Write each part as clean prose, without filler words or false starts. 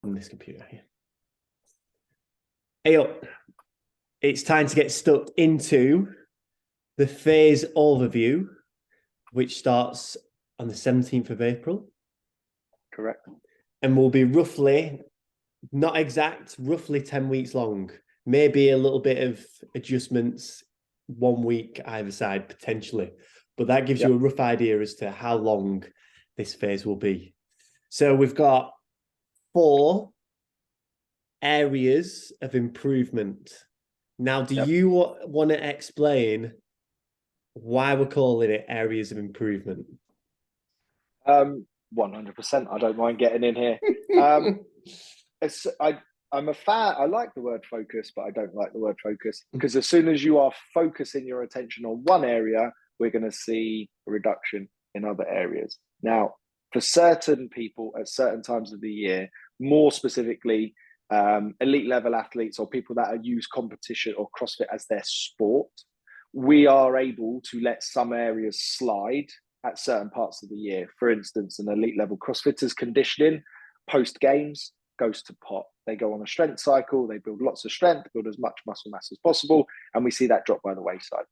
on this computer here. Hey up. It's time to get stuck into the phase overview, which starts on the 17th of April. Correct. And will be roughly, not exact, roughly 10 weeks long. Maybe a little bit of adjustments 1 week either side, potentially. But that gives you a rough idea as to how long this phase will be. So we've got 4 areas of improvement. Now, do you want to explain why we're calling it areas of improvement? 100%. I don't mind getting in here. I'm a fan. I like the word focus, but I don't like the word focus, because as soon as you are focusing your attention on one area, we're going to see a reduction in other areas. Now, for certain people at certain times of the year, more specifically, elite level athletes or people that use competition or CrossFit as their sport, we are able to let some areas slide at certain parts of the year. For instance, an elite level CrossFitters conditioning post games goes to pot. They go on a strength cycle, they build lots of strength, build as much muscle mass as possible, and we see that drop by the wayside.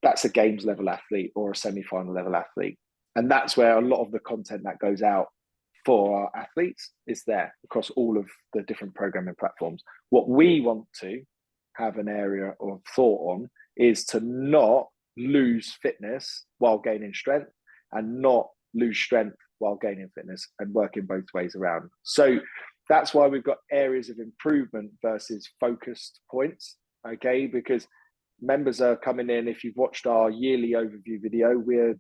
That's a games level athlete or a semi-final level athlete. And that's where a lot of the content that goes out for our athletes is there across all of the different programming platforms. What we want to have an area of thought on is to not lose fitness while gaining strength, and not lose strength while gaining fitness, and working both ways around. So that's why we've got areas of improvement versus focused points, okay? Because members are coming in, if you've watched our yearly overview video, we're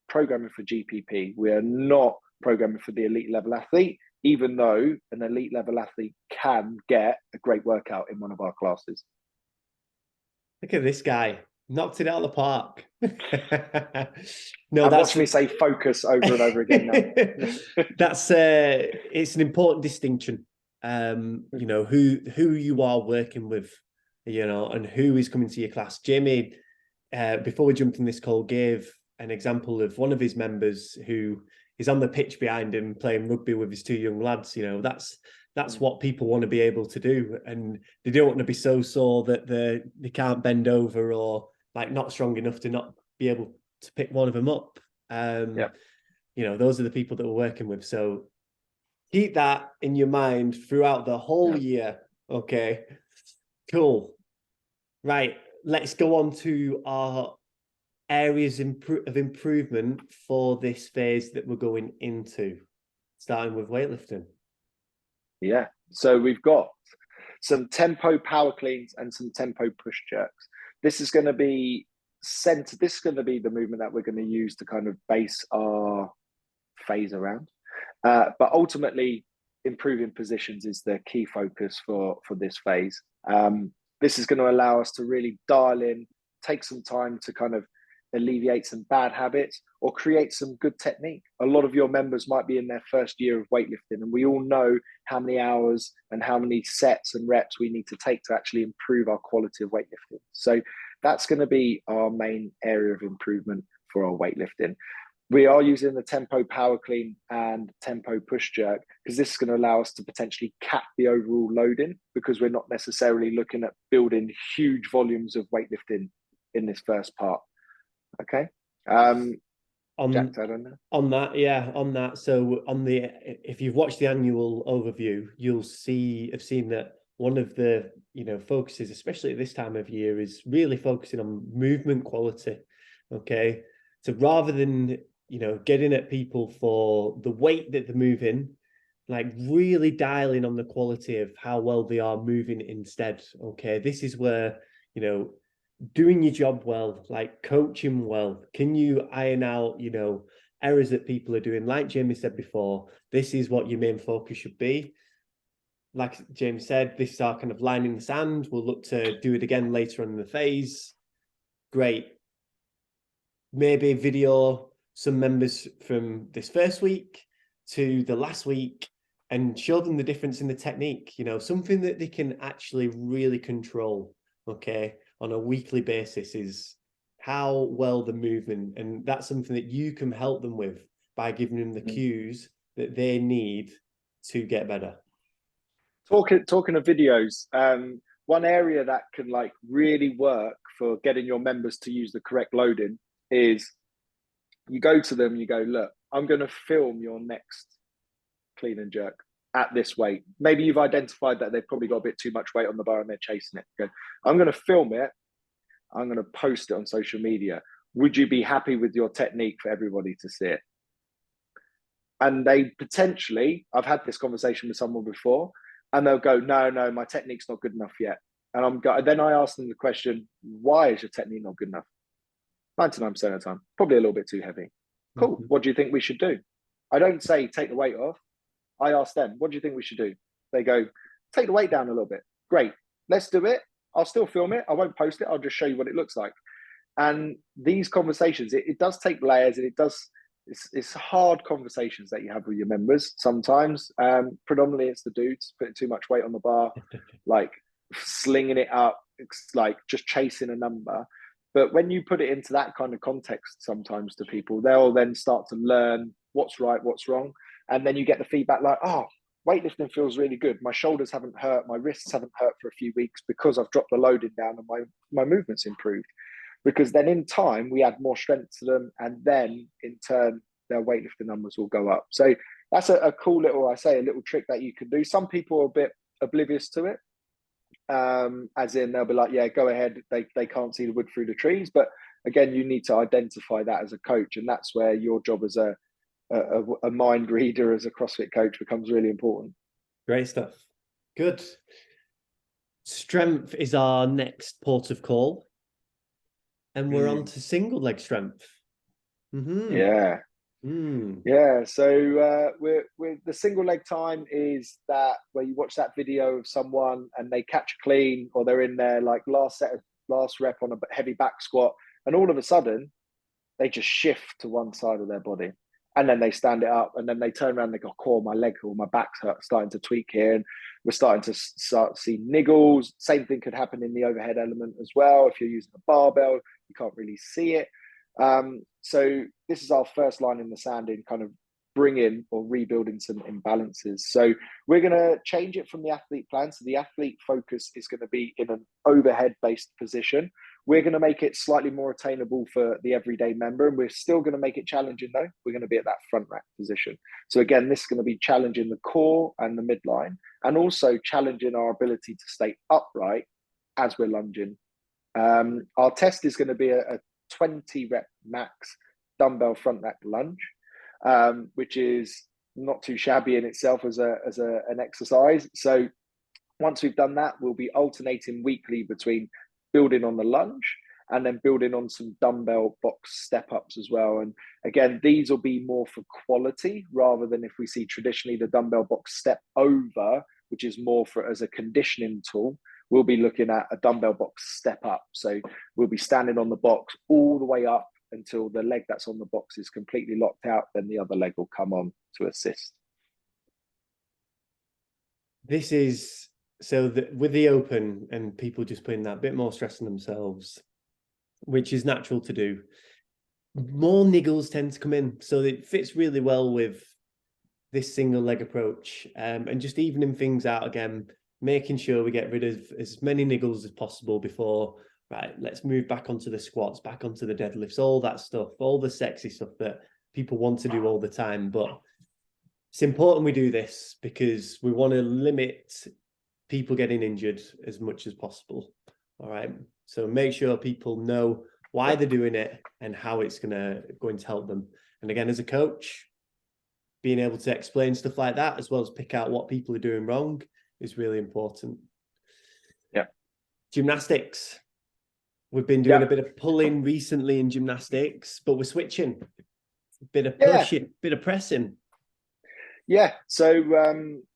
programming for GPP. We're not programming for the elite level athlete, even though an elite level athlete can get a great workout in one of our classes. Look at this guy. Knocked it out of the park. No, and watch me say focus over and over again now. That's it's an important distinction. You know, who you are working with, you know, and who is coming to your class. Jamie, before we jumped in this call, gave an example of one of his members who is on the pitch behind him playing rugby with his 2 young lads. You know, that's what people want to be able to do, and they don't want to be so sore that they can't bend over, or like not strong enough to not be able to pick one of them up. You know, those are the people that we're working with. So keep that in your mind throughout the whole year. Okay, cool. Right, let's go on to our areas of improvement for this phase that we're going into, starting with weightlifting. Yeah, so we've got some tempo power cleans and some tempo push jerks. This is going to be centered. This is going to be the movement that we're going to use to kind of base our phase around. But ultimately, improving positions is the key focus for this phase. This is going to allow us to really dial in, take some time to kind of alleviate some bad habits or create some good technique. A lot of your members might be in their first year of weightlifting, and we all know how many hours and how many sets and reps we need to take to actually improve our quality of weightlifting. So that's going to be our main area of improvement for our weightlifting. We are using the tempo power clean and tempo push jerk because this is going to allow us to potentially cap the overall loading, because we're not necessarily looking at building huge volumes of weightlifting in this first part. Okay. Jack, I don't know. On that. So if you've watched the annual overview, you'll have seen that one of the, you know, focuses, especially at this time of year, is really focusing on movement quality. Okay. So rather than, you know, getting at people for the weight that they're moving, like really dialing on the quality of how well they are moving instead. Okay. This is where, you know, doing your job well, like coaching well, can you iron out, you know, errors that people are doing? Like Jamie said before, this is what your main focus should be. Like James said, this is our kind of line in the sand. We'll look to do it again later on in the phase. Great. Maybe video some members from this first week to the last week and show them the difference in the technique, you know, something that they can actually really control, okay, on a weekly basis, is how well they're moving. And that's something that you can help them with by giving them the cues that they need to get better. Talking of videos, one area that can like really work for getting your members to use the correct loading is you go to them, you go, look, I'm going to film your next clean and jerk at this weight. Maybe you've identified that they've probably got a bit too much weight on the bar and they're chasing it. Go, I'm going to film it. I'm going to post it on social media. Would you be happy with your technique for everybody to see it? And they potentially, I've had this conversation with someone before, and they'll go, no, my technique's not good enough yet. And then I ask them the question, why is your technique not good enough? 99% of the time, probably a little bit too heavy. Cool. Mm-hmm. What do you think we should do? I don't say take the weight off. I ask them, what do you think we should do? They go, take the weight down a little bit. Great. Let's do it. I'll still film it. I won't post it. I'll just show you what it looks like. And these conversations, it does take layers, and it's hard conversations that you have with your members sometimes. Predominantly it's the dudes putting too much weight on the bar, like slinging it up, it's like just chasing a number. But when you put it into that kind of context sometimes to people, they'll then start to learn what's right, what's wrong. And then you get the feedback like, oh, weightlifting feels really good. My shoulders haven't hurt, my wrists haven't hurt for a few weeks because I've dropped the loading down and my movement's improved. Because then in time, we add more strength to them, and then in turn, their weightlifting numbers will go up. So that's a cool little, a little trick that you can do. Some people are a bit oblivious to it, as in they'll be like, yeah, go ahead. They can't see the wood through the trees. But again, you need to identify that as a coach. And that's where your job as a mind reader, as a CrossFit coach, becomes really important. Great stuff. Good. Strength is our next port of call. And we're on to single leg strength. Mm-hmm. Yeah. Mm. Yeah. So we're the single leg time is that where you watch that video of someone and they catch clean, or they're in their like last rep on a heavy back squat, and all of a sudden they just shift to one side of their body, and then they stand it up, and then they turn around and they go, "Oh, my leg or my back's starting to tweak here," and we're starting to start to see niggles. Same thing could happen in the overhead element as well. If you're using a barbell, you can't really see it. So this is our first line in the sand in kind of bringing or rebuilding some imbalances. So we're going to change it from the athlete plan. So the athlete focus is going to be in an overhead based position. We're going to make it slightly more attainable for the everyday member, and we're still going to make it challenging though. We're going to be at that front rack position. So again, this is going to be challenging the core and the midline, and also challenging our ability to stay upright as we're lunging. Our test is going to be a 20 rep max dumbbell front rack lunge, which is not too shabby in itself as an exercise. So once we've done that, we'll be alternating weekly between building on the lunge and then building on some dumbbell box step ups as well. And again, these will be more for quality rather than if we see traditionally the dumbbell box step over, which is more for as a conditioning tool. We'll be looking at a dumbbell box step up. So we'll be standing on the box all the way up until the leg that's on the box is completely locked out. Then the other leg will come on to assist. This is with the open and people just putting that bit more stress on themselves, which is natural to do. More niggles tend to come in. So it fits really well with this single leg approach, and just evening things out again, making sure we get rid of as many niggles as possible before, right, let's move back onto the squats, back onto the deadlifts, all that stuff, all the sexy stuff that people want to do all the time. But it's important we do this because we want to limit people getting injured as much as possible. All right. So make sure people know why they're doing it and how it's going to help them. And again, as a coach, being able to explain stuff like that, as well as pick out what people are doing wrong, is really important. Yeah. Gymnastics. We've been doing a bit of pulling recently in gymnastics, but we're switching. A bit of pushing, bit of pressing. Yeah. So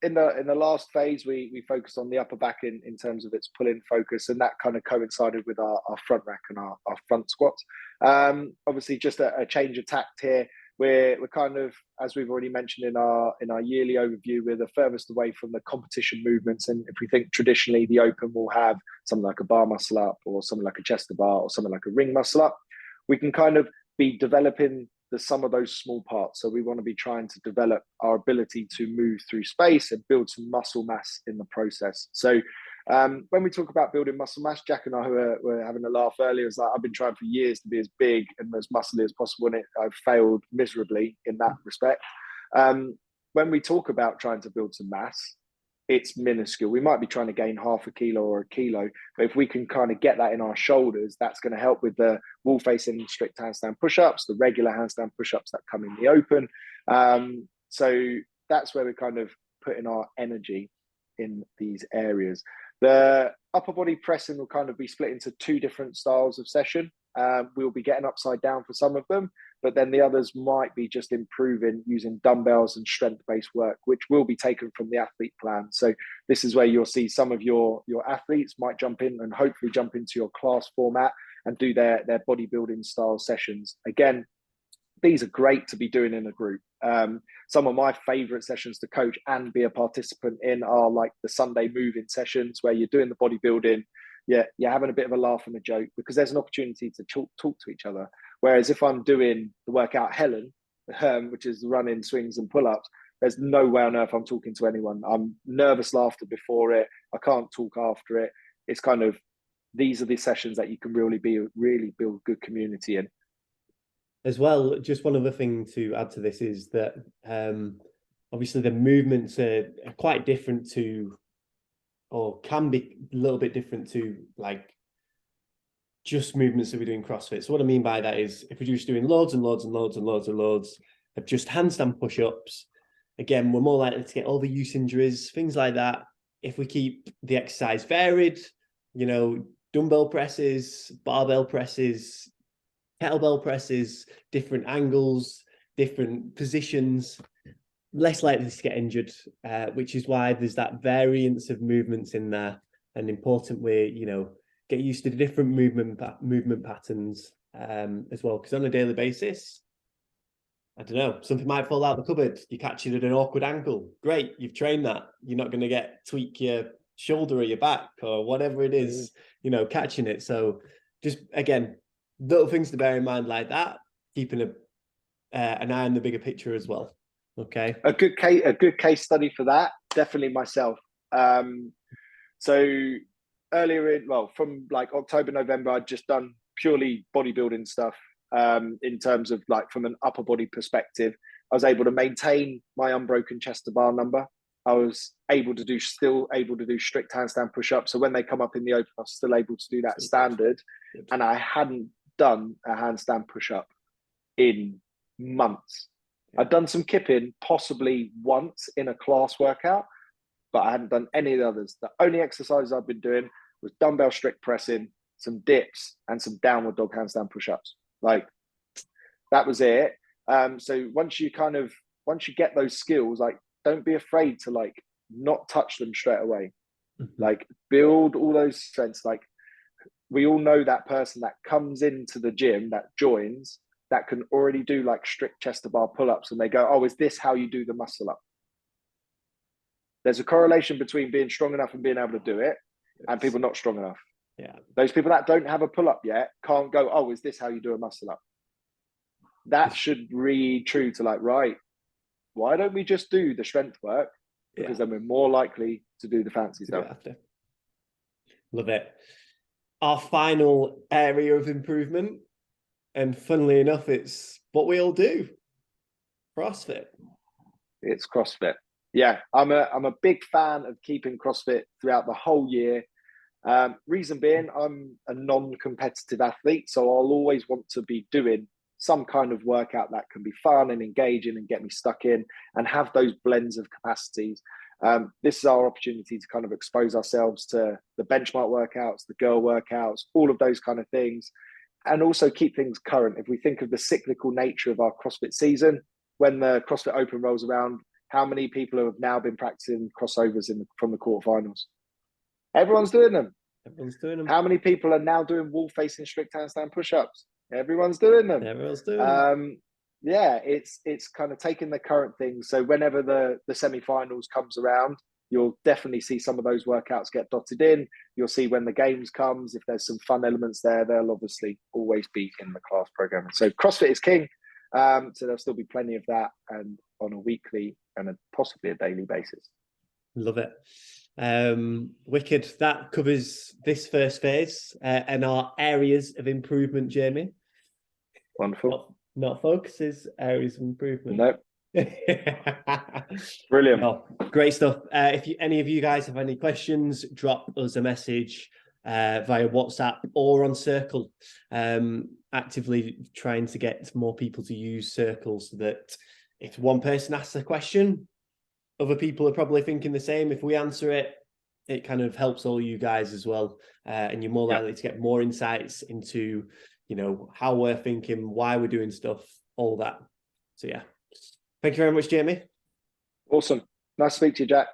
in the last phase, we focused on the upper back in terms of its pull-in focus, and that kind of coincided with our front rack and our front squats. Obviously, just a change of tact here. We're kind of, as we've already mentioned in our yearly overview, we're the furthest away from the competition movements. And if we think traditionally, the open will have something like a bar muscle up, or something like a chest to bar, or something like a ring muscle up, we can kind of be developing the sum of those small parts. So we want to be trying to develop our ability to move through space and build some muscle mass in the process. So when we talk about building muscle mass, Jack and I were having a laugh earlier. It's like, I've been trying for years to be as big and as muscly as possible, and I've failed miserably in that respect. When we talk about trying to build some mass, it's minuscule. We might be trying to gain half a kilo or a kilo, but if we can kind of get that in our shoulders, that's going to help with the wall facing strict handstand push-ups, the regular handstand push-ups that come in the open. So that's where we're kind of putting our energy in these areas. The upper body pressing will kind of be split into two different styles of session. We'll be getting upside down for some of them, but then the others might be just improving using dumbbells and strength-based work, which will be taken from the athlete plan. So this is where you'll see some of your athletes might jump in and hopefully jump into your class format and do their bodybuilding style sessions. Again, these are great to be doing in a group. Some of my favorite sessions to coach and be a participant in are like the Sunday moving sessions where you're doing the bodybuilding. Yeah, you're having a bit of a laugh and a joke because there's an opportunity to talk to each other. Whereas if I'm doing the workout Helen, which is running, swings and pull-ups, there's no way on earth I'm talking to anyone. I'm nervous laughter before it. I can't talk after it. It's kind of, these are the sessions that you can really build good community in. As well, just one other thing to add to this is that obviously the movements are quite different to, or can be a little bit different to, like just movements that we do in CrossFit. So what I mean by that is if we're just doing loads and loads and loads and loads and loads of just handstand push-ups, again, we're more likely to get overuse injuries, things like that. If we keep the exercise varied, you know, dumbbell presses, barbell presses, kettlebell presses, different angles, different positions, less likely to get injured, which is why there's that variance of movements in there. And importantly, you know, get used to the different movement patterns as well. Because on a daily basis, I don't know, something might fall out the cupboard. You catch it at an awkward ankle. Great, you've trained that. You're not going to tweak your shoulder or your back or whatever it is, you know, catching it. So just, again, little things to bear in mind like that, keeping an eye on the bigger picture as well. Okay. A good case study for that, definitely myself. So earlier from like October, November, I'd just done purely bodybuilding stuff. In terms of like from an upper body perspective, I was able to maintain my unbroken chest to bar number. I was still able to do strict handstand push-ups. So when they come up in the open, I was still able to do that standard. And I hadn't done a handstand push-up in months. I'd done some kipping possibly once in a class workout, but I hadn't done any of the others. The only exercises I've been doing was dumbbell strict pressing, some dips, and some downward dog handstand push-ups. Like, that was it. So once you get those skills, like, don't be afraid to like not touch them straight away. Like, build all those strengths. Like, we all know that person that comes into the gym, that joins, that can already do like strict chest to bar pull-ups, and they go, oh, is this how you do the muscle up? There's a correlation between being strong enough and being able to do it and people not strong enough. Yeah. Those people that don't have a pull-up yet can't go, oh, is this how you do a muscle up? That should read true to like, right, why don't we just do the strength work? Because then we're more likely to do the fancy stuff. Love it. Our final area of improvement, and funnily enough, it's what we all do. CrossFit. It's CrossFit. Yeah, I'm a big fan of keeping CrossFit throughout the whole year. Reason being, I'm a non-competitive athlete, so I'll always want to be doing some kind of workout that can be fun and engaging and get me stuck in and have those blends of capacities. This is our opportunity to kind of expose ourselves to the benchmark workouts, the girl workouts, all of those kind of things, and also keep things current. If we think of the cyclical nature of our CrossFit season, when the CrossFit Open rolls around, how many people have now been practicing crossovers from the quarterfinals? Everyone's doing them. Everyone's doing them. How many people are now doing wall-facing strict handstand push-ups? Everyone's doing them. Everyone's doing them. Yeah, it's kind of taking the current things. So whenever the semi-finals comes around, you'll definitely see some of those workouts get dotted in. You'll see when the games comes, if there's some fun elements there, they'll obviously always be in the class program. So CrossFit is king. So there'll still be plenty of that, and on a weekly and possibly a daily basis. Love it. Wicked. That covers this first phase and our areas of improvement, Jamie. Wonderful. Not focuses, areas of improvement. Nope. Brilliant. No, great stuff. If any of you guys have any questions, drop us a message via WhatsApp or on Circle. Actively trying to get more people to use Circle so that if one person asks a question, other people are probably thinking the same. If we answer it, it kind of helps all you guys as well. And you're more likely to get more insights into, you know, how we're thinking, why we're doing stuff, all that. So yeah. Thank you very much, Jamie. Awesome. Nice to speak to you, Jack.